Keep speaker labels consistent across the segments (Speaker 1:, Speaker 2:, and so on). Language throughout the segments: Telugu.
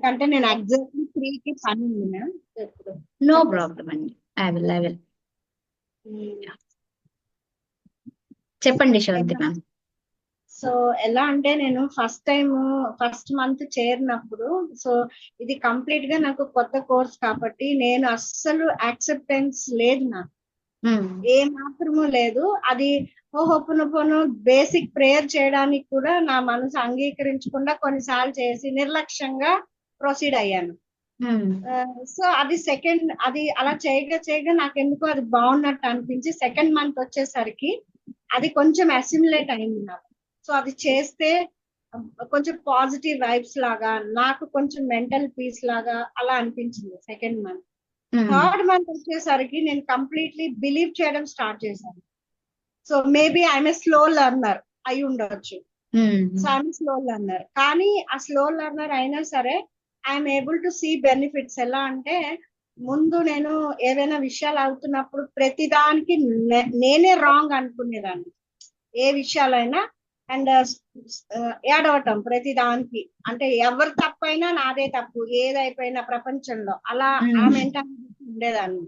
Speaker 1: ఎందుకంటే నేను ఎగ్జాక్ట్లీ 3కి పని ఉంది మ్యామ్.
Speaker 2: నో ప్రాబ్లం అండి. ఐ విల్ చెప్పండి శ్రవంతి మ్యామ్.
Speaker 1: సో ఎలా అంటే నేను ఫస్ట్ మంత్ చేరినప్పుడు, సో ఇది కంప్లీట్ గా నాకు కొత్త కోర్స్ కాబట్టి నేను అస్సలు యాక్సెప్టెన్స్ లేదు నాకు, ఏ మాత్రము లేదు. అది హోపోనోపోనో బేసిక్ ప్రేయర్ చేయడానికి కూడా నా మనసు అంగీకరించకుండా కొన్నిసార్లు చేసి నిర్లక్ష్యంగా ప్రొసీడ్ అయ్యాను. సో అది అలా చేయగా నాకు ఎందుకో అది బాగున్నట్టు అనిపించి సెకండ్ మంత్ వచ్చేసరికి అది కొంచెం అసిమిలేట్ అయింది నాకు. సో అది చేస్తే కొంచెం పాజిటివ్ వైబ్స్ లాగా, నాకు కొంచెం మెంటల్ పీస్ లాగా అలా అనిపించింది సెకండ్ మంత్. థర్డ్ మంత్ వచ్చేసరికి నేను కంప్లీట్లీ బిలీవ్ చేయడం స్టార్ట్ చేశాను. So maybe I'm a slow learner అయి ఉండొచ్చు. సో ఐఎమ్ స్లో లెర్నర్, కానీ ఆ స్లో లెర్నర్ అయినా సరే I'm able to see benefits. ఎలా అంటే ముందు నేను ఏవైనా విషయాలు అవుతున్నప్పుడు ప్రతిదానికి నేనే రాంగ్ అనుకునేదాన్ని, ఏ విషయాలైనా. అండ్ ఏడవటం ప్రతి దానికి, అంటే ఎవరు తప్పైనా నాదే తప్పు, ఏదైపోయినా ప్రపంచంలో అలా ఆ మెంటాలిటీ ఉండేదాన్ని.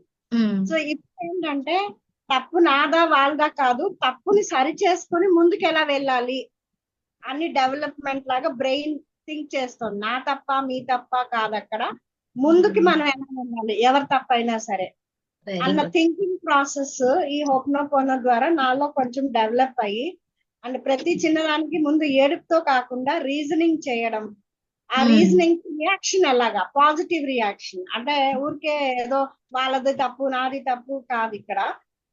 Speaker 1: సో ఇప్పుడు ఏంటంటే తప్పు నాదా వాళ్ళదా కాదు, తప్పుని సరి చేసుకుని ముందుకు ఎలా వెళ్ళాలి అని డెవలప్మెంట్ లాగా బ్రెయిన్ థింక్ చేస్తుంది. నా తప్ప మీ తప్ప కాదు, అక్కడ ముందుకి మనం ఎలా వెళ్ళాలి ఎవరు తప్పైనా సరే అన్న థింకింగ్ ప్రాసెస్ ఈ హోపోనోపోనో ద్వారా నాలో కొంచెం డెవలప్ అయ్యి, అండ్ ప్రతి చిన్నదానికి ముందు ఏడుపుతో కాకుండా రీజనింగ్ చేయడం, ఆ రీజనింగ్ రియాక్షన్ ఎలాగా పాజిటివ్ రియాక్షన్, అంటే ఊరికే ఏదో వాళ్ళది తప్పు నాది తప్పు కాదు ఇక్కడ.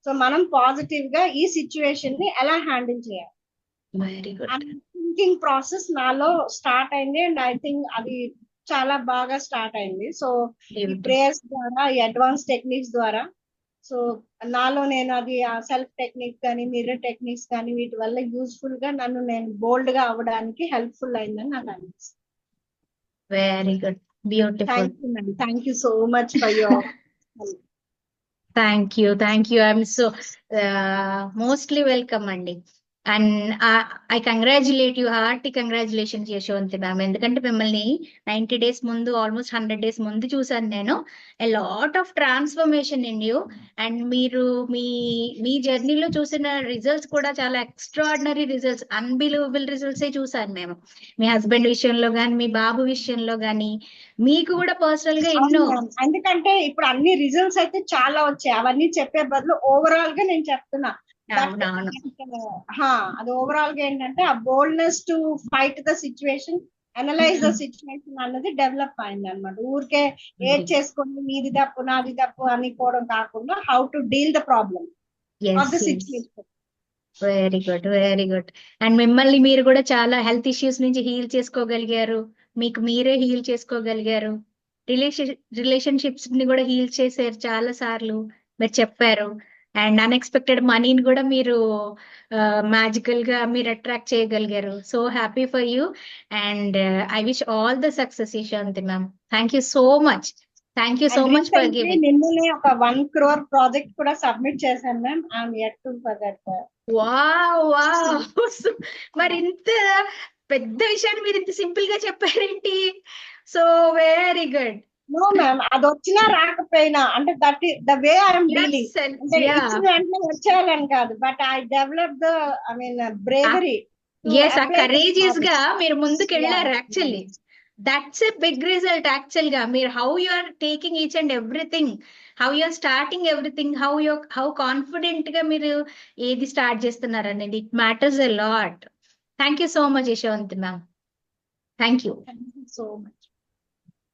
Speaker 1: సో మనం పాజిటివ్ గా ఈ సిచ్యువేషన్ ని ఎలా హ్యాండిల్ చేయాలి థింకింగ్ ప్రాసెస్ నాలో స్టార్ట్ అయింది. అండ్ ఐ థింక్ అది చాలా బాగా స్టార్ట్ అయింది. సో ఈ ప్రేయర్స్ ద్వారా, ఈ అడ్వాన్స్ టెక్నిక్స్ ద్వారా, సో నాలో నేను అది ఆ సెల్ఫ్ టెక్నిక్ కానీ మిర్రర్ టెక్నిక్స్ కానీ వీటి వల్ల యూస్ఫుల్ గా నేను బోల్డ్ గా అవ్వడానికి హెల్ప్ఫుల్ అయిందని నాకు అనిపిస్తుంది.
Speaker 2: Very good, beautiful.
Speaker 1: Thank you so much for your
Speaker 2: thank you. I'm so mostly welcome అండి. And I congratulate you, hearty congratulations Yashavanthi ma'am. ఎందుకంటే మిమ్మల్ని 90 days ముందు, ఆల్మోస్ట్ 100 days ముందు చూసాను నేను. A lot of transformation in you. And మీరు మీ జర్నీలో చూసిన రిజల్ట్స్ కూడా చాలా ఎక్స్ట్రాడినరీ రిజల్ట్స్, అన్బిలీవబుల్ రిజల్ట్సే చూసాను మేము. మీ హస్బెండ్ విషయంలో కానీ, మీ బాబు విషయంలో కానీ, మీకు కూడా పర్సనల్ గా ఎన్నో.
Speaker 1: ఎందుకంటే ఇప్పుడు అన్ని రిజల్ట్స్ అయితే చాలా వచ్చాయి, అవన్నీ చెప్పే బదులు ఓవరాల్ గా నేను చెప్తున్నా. అది ఓవరాల్ గా ఏంటంటే ఆ boldness to fight the situation, analyse the situation అన్నది డెవలప్ అయింది అనమాట. ఊరికే ఏడ్ చేసుకొని మీది తప్పు నాది తప్పు అనుకోవడం కాకుండా how to deal the problem of the situation.
Speaker 2: Very good. And మిమ్మల్ని మీరు కూడా చాలా హెల్త్ ఇష్యూస్ నుంచి హీల్ చేసుకోగలిగారు, మీకు మీరే హీల్ చేసుకోగలిగారు, రిలేషన్షిప్స్ ని కూడా హీల్ చేశారు చాలా సార్లు మీరు చెప్పారు. అండ్ అన్ఎక్స్పెక్టెడ్ మనీని కూడా మీరు మ్యాజికల్ గా మీరు అట్రాక్ట్ చేయగలిగారు. So happy for you. And I wish all the success Yashavanthi ma'am. Thank you so much. Thank you so much for giving.
Speaker 1: నిన్ననే ఒక 1 crore ప్రాజెక్ట్ కూడా సబ్మిట్ చేశాను ma'am. I'm yet to forget.
Speaker 2: Wow. మరి ఇంత పెద్ద విషయాన్ని మీరు ఇంత సింపుల్ గా చెప్పారేంటి? So very good.
Speaker 1: No ma'am, అది వచ్చినా రాకపోయినా అంటే that the way I'm dealing. అంటే ఇచ్చిన వెంటనే వచ్చేయాలని కాదు, but I develop the bravery.
Speaker 2: Yes, ఆ కరేజియస్ గా మీరు ముందుకు వెళ్ళారు. Actually that's a big result. Actual గా మీరు how you are taking each and everything, how you are starting everything, how confident గా మీరు ఏది స్టార్ట్ చేస్తున్నారు అనేది, it matters a lot. Thank you so much Yashavanthi ma'am. Thank you
Speaker 1: so much.